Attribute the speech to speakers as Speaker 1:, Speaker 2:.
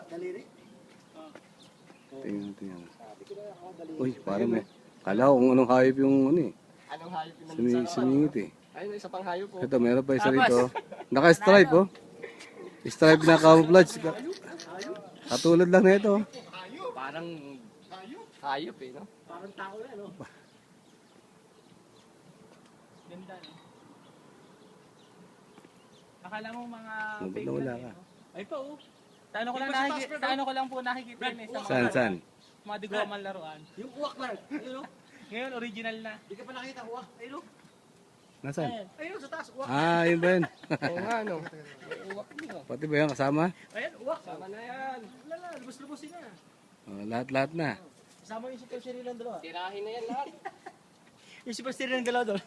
Speaker 1: Daliri.
Speaker 2: Tingnan. Uy, parang may. Kala ko kung anong hayop yung ano eh.
Speaker 3: Anong hayop yung
Speaker 2: Sumingit eh.
Speaker 3: Ayun, isa pang hayop po.
Speaker 2: Ito, meron pa isa rito. Naka-stripe oh. Stripe na camouflage. Katulad lang na ito.
Speaker 3: Parang hayop eh, no?
Speaker 1: Parang tao na, no?
Speaker 4: Ganda, no? Akala mo mga
Speaker 2: Ba't
Speaker 4: fake
Speaker 2: nawala
Speaker 4: lang,
Speaker 2: ka?
Speaker 4: eh, no? Ay pa, oh. Sa ano ko lang po nakikita yun, eh, sa mga,
Speaker 2: Saan?
Speaker 4: mga digoman laruan.
Speaker 1: Yung uwak lang. Ayun, no?
Speaker 4: Ngayon, original na.
Speaker 1: Di ka pa nakita, uwak. Ayun, no?
Speaker 2: Nasaan?
Speaker 1: Ayun, sa taas, uwak.
Speaker 2: Ah, yun ba yun?
Speaker 3: Oo nga, no? Uwak mo.
Speaker 2: Pati ba yan kasama?
Speaker 1: Ayan, uwak.
Speaker 3: Tama na yan.
Speaker 1: Lala, lubos-lubosin na.
Speaker 2: Oh, lahat-lahat na.
Speaker 1: Kasama yung super series ng dalawa.
Speaker 3: Tirahin na yan lahat.
Speaker 1: Yung super series ng dalawa doon.